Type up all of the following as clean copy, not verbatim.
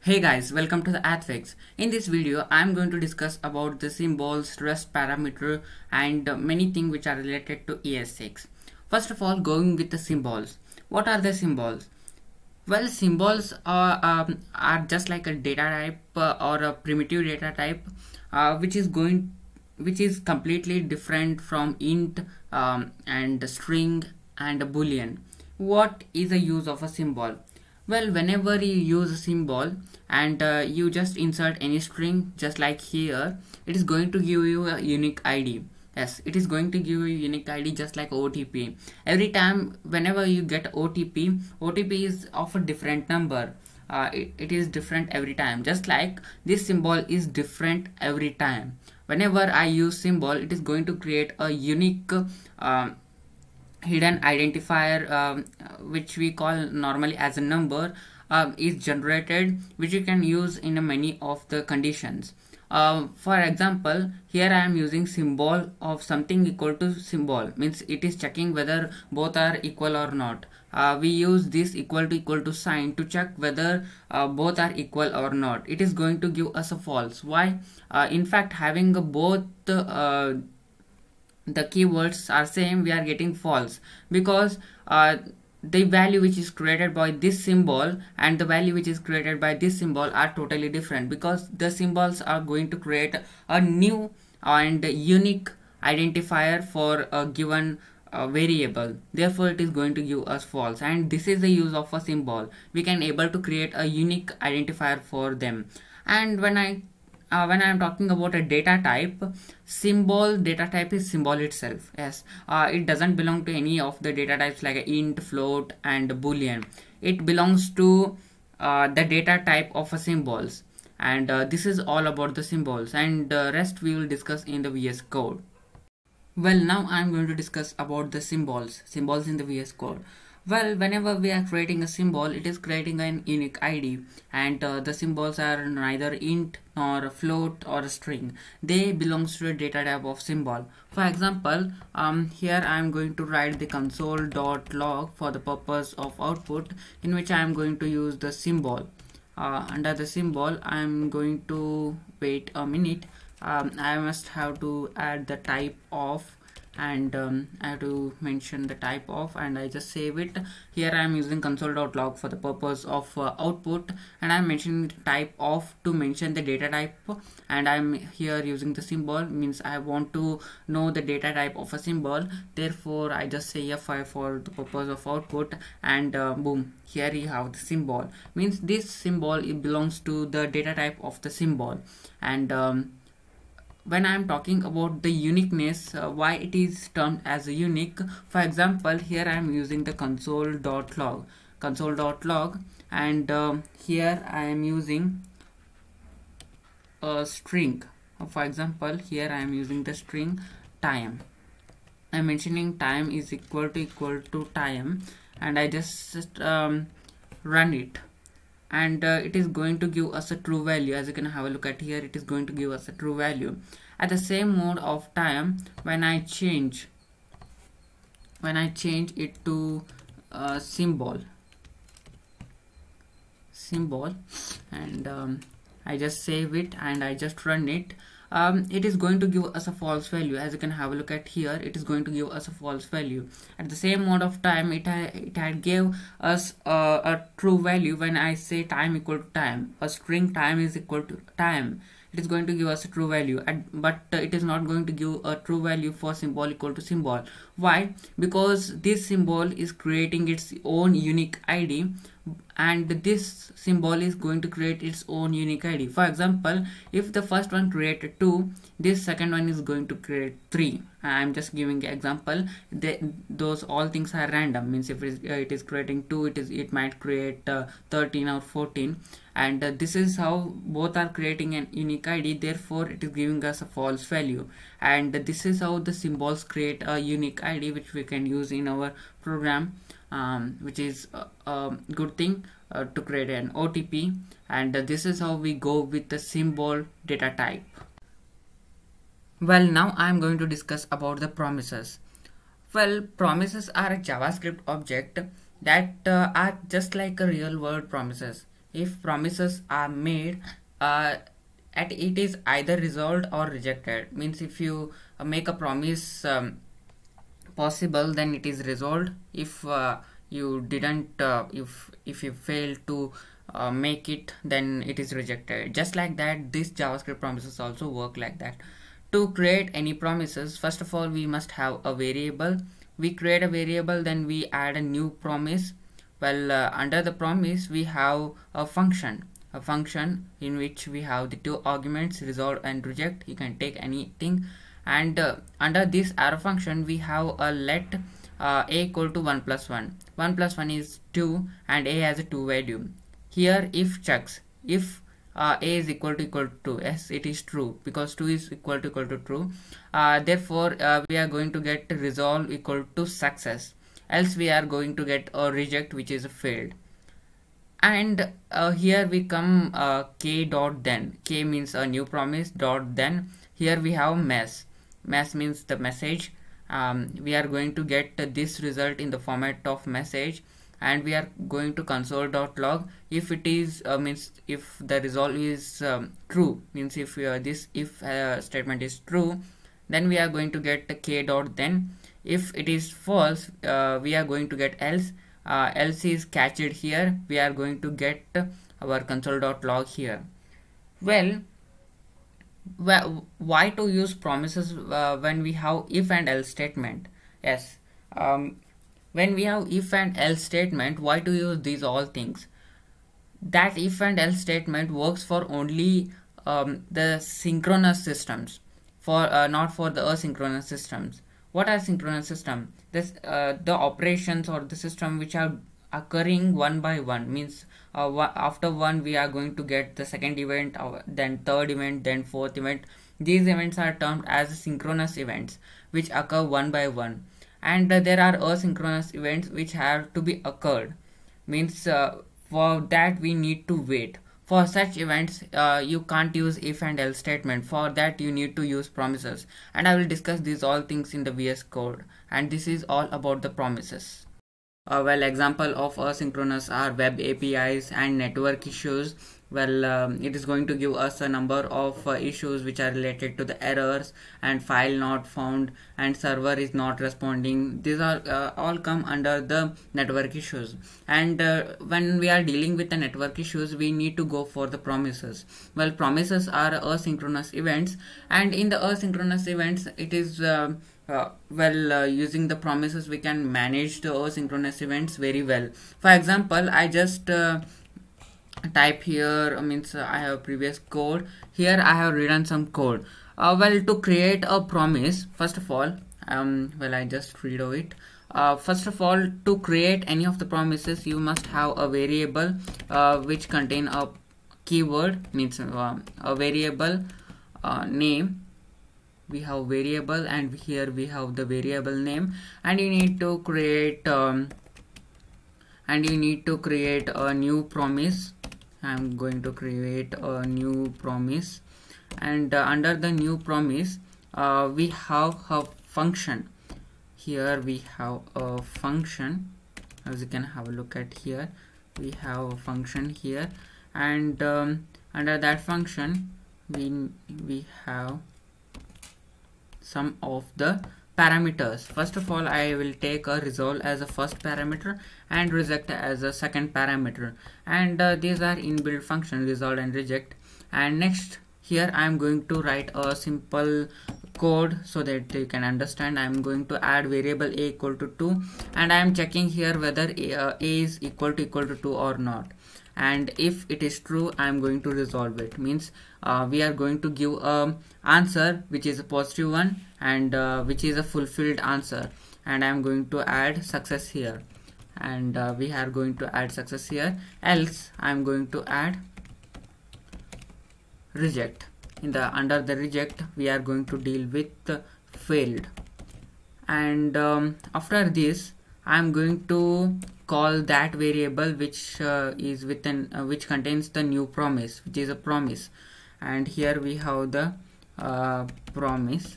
Hey guys, welcome to the AdFix. In this video, I am going to discuss about the symbols, rest parameter and many things which are related to ES6. First of all, going with the symbols. What are the symbols? Well, symbols are just like a data type or a primitive data type which is completely different from int and string and a boolean. What is the use of a symbol? Well, whenever you use a symbol and you just insert any string, just like here, it is going to give you a unique ID. Yes, it is going to give you a unique ID just like OTP. Every time whenever you get OTP is of a different number. It is different every time, just like this symbol is different every time. Whenever I use symbol, it is going to create a unique hidden identifier which we call normally as a number is generated, which you can use in many of the conditions. For example, here I am using symbol of something equal to symbol, means it is checking whether both are equal or not. We use this equal to sign to check whether both are equal or not. It is going to give us a false. Why? In fact, having both the keywords are same, we are getting false, because the value which is created by this symbol and the value which is created by this symbol are totally different, because the symbols are going to create a new and unique identifier for a given variable. Therefore it is going to give us false, and this is the use of a symbol. We can able to create a unique identifier for them. And when I am talking about a data type, symbol data type is symbol itself. Yes, it doesn't belong to any of the data types like int, float and boolean. It belongs to the data type of a symbols, and this is all about the symbols, and rest we will discuss in the VS Code. Well, now I am going to discuss about the symbols in the VS Code. Well, whenever we are creating a symbol, it is creating an unique ID, and the symbols are neither int nor a float or a string. They belongs to a data type of symbol. For example, here I am going to write the console.log for the purpose of output, in which I am going to use the symbol. Under the symbol, I am going to wait a minute. I must have to add the type of, and I have to mention the type of, and I just save it. Here I am using console.log for the purpose of output, and I am mentioning the type of to mention the data type, and I am here using the symbol, means I want to know the data type of a symbol. Therefore I just say F5 for the purpose of output, and boom, here you have the symbol. Means this symbol, it belongs to the data type of the symbol. And when I am talking about the uniqueness, why it is termed as a unique, for example, here I am using the console.log, and here I am using a string. For example, here I am using the string time. I am mentioning time is equal to time, and I just run it, and it is going to give us a true value. As you can have a look at here, it is going to give us a true value. At the same mode of time, when I change it to symbol, and I just save it and I just run it, it is going to give us a false value. As you can have a look at here, it is going to give us a false value. At the same mode of time, it had gave us a true value when I say time equal to time. A string time is equal to time. It is going to give us a true value, but it is not going to give a true value for symbol equal to symbol. Why? Because this symbol is creating its own unique ID, and this symbol is going to create its own unique ID. For example, if the first one created 2, this second one is going to create 3. I am just giving an example. Those all things are random, means if it is creating 2, it might create 13 or 14, and this is how both are creating an unique ID. Therefore it is giving us a false value, and this is how the symbols create a unique ID, which we can use in our program, which is a good thing to create an OTP. And this is how we go with the symbol data type. Well, now I am going to discuss about the promises. Well, promises are a JavaScript object that are just like a real world promises. if promises are made, at it is either resolved or rejected. Means if you make a promise possible, then it is resolved. If you didn't if you fail to make it, then it is rejected. Just like that, this JavaScript promises also work like that. To create any promises, first of all we must have a variable. We create a variable, then we add a new promise. Well, under the promise we have a function in which we have the two arguments, resolve and reject. You can take anything. And under this arrow function we have a let a equal to 1 plus 1. 1 plus 1 is 2, and a has a 2 value. Here if checks, if a is equal to 2, yes, it is true, because 2 is equal to true. Therefore we are going to get resolve equal to success, else we are going to get a reject, which is a failed. And here we come k dot then. K means a new promise, dot then. Here we have mess means the message. We are going to get this result in the format of message, and we are going to console.log. If it is means if the result is true, means if this if statement is true, then we are going to get k dot then. If it is false, we are going to get else. Else is catched here, we are going to get our console.log here. Well, why to use promises when we have if and else statement? Yes, when we have if and else statement, why to use these all things? That if and else statement works for only the synchronous systems, for not for the asynchronous systems. What are synchronous system? This the operations or the system which are occurring one by one, means after one we are going to get the second event, then third event, then fourth event. These events are termed as synchronous events, which occur one by one. And there are asynchronous events which have to be occurred, means for that we need to wait. For such events you can't use if and else statement. For that you need to use promises, and I will discuss these all things in the VS Code. And this is all about the promises. Well, example of asynchronous are web APIs and network issues. Well, it is going to give us a number of issues which are related to the errors and file not found and server is not responding. These are all come under the network issues. And when we are dealing with the network issues, we need to go for the promises. Well, promises are asynchronous events, and in the asynchronous events it is using the promises we can manage the asynchronous events very well. For example, I just type here, means I have previous code. Here I have written some code. Well, to create a promise, first of all, I just read of it. First of all, to create any of the promises, you must have a variable which contain a keyword, means a variable name. We have variable, and here we have the variable name, and you need to create a new promise. I'm going to create a new promise, and under the new promise we have a function. Here we have a function, as you can have a look at here. We have a function here, and under that function we have some of the parameters. First of all, I will take a resolve as a first parameter and reject as a second parameter, and these are inbuilt functions, resolve and reject. And next, here I am going to write a simple code so that you can understand. I am going to add variable a equal to 2, and I am checking here whether a is equal to 2 or not. And if it is true, I am going to resolve it. Means we are going to give a answer which is a positive one, and which is a fulfilled answer, and I am going to add success here, and we are going to add success here. Else I am going to add reject. Under the reject we are going to deal with failed. And after this I am going to call that variable which is within which contains the new promise, which is a promise. And here we have the promise.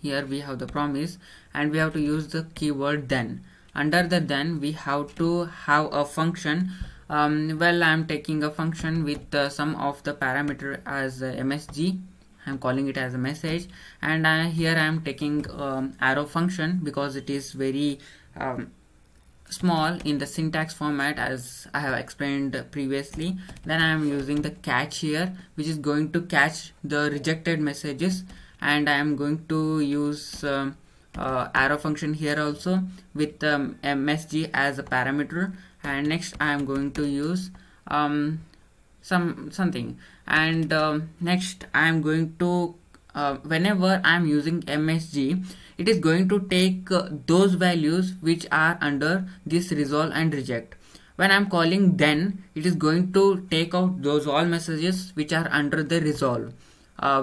Here we have the promise, and we have to use the keyword then. under the then we have to have a function. Well, I'm taking a function with some of the parameter as msg. I'm calling it as a message, and here I'm taking arrow function because it is very small in the syntax format as I have explained previously. Then I am using the catch here, which is going to catch the rejected messages, and I am going to use arrow function here also with msg as a parameter. And next I am going to use something, and next I am going to whenever I am using msg, it is going to take those values which are under this resolve and reject. When I am calling then, it is going to take out those all messages which are under the resolve,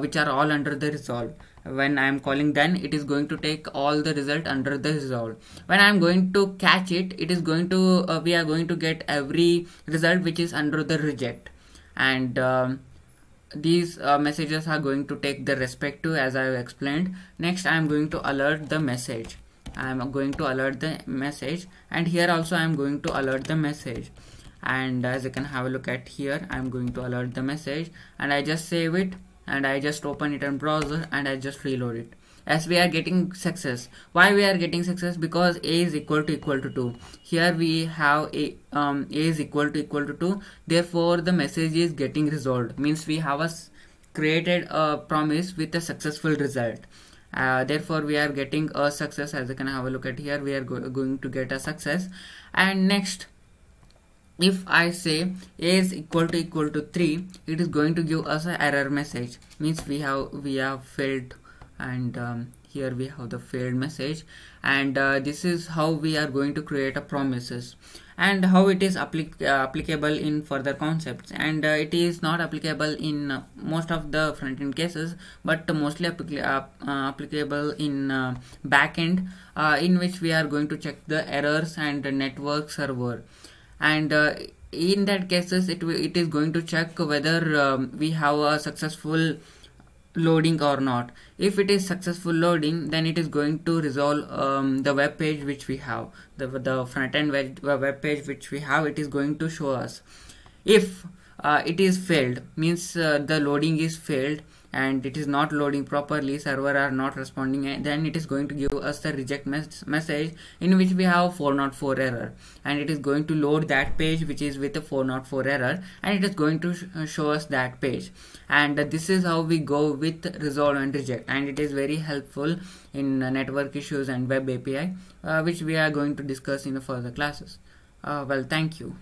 which are all under the resolve. When I am calling then, it is going to take all the result under the resolve. When I am going to catch it, it is going to we are going to get every result which is under the reject, and these messages are going to take the respective as I have explained. Next I am going to alert the message. I am going to alert the message, and here also I am going to alert the message. And as you can have a look at here, I am going to alert the message, and I just save it, and I just open it in browser, and I just reload it. As we are getting success. Why we are getting success? Because a is equal to 2. Here we have a is equal to 2. Therefore the message is getting resolved. Means we have created a promise with a successful result. Therefore we are getting a success. As you can have a look at here, we are going to get a success. And next, if I say a is equal to 3, it is going to give us an error message. Means we have failed, and here we have the failed message. And this is how we are going to create a promises, and how it is applicable in further concepts. And it is not applicable in most of the front-end cases, but mostly applicable in back-end, in which we are going to check the errors and the network server. And in that cases it is going to check whether we have a successful loading or not. If it is successful loading, then it is going to resolve the web page which we have, the front end web page which we have. It is going to show us. If it is failed, means the loading is failed and it is not loading properly, server are not responding, and then it is going to give us the reject message in which we have 404 error, and it is going to load that page which is with a 404 error, and it is going to show us that page. And this is how we go with resolve and reject, and it is very helpful in network issues and web API, which we are going to discuss in the further classes. Well, thank you.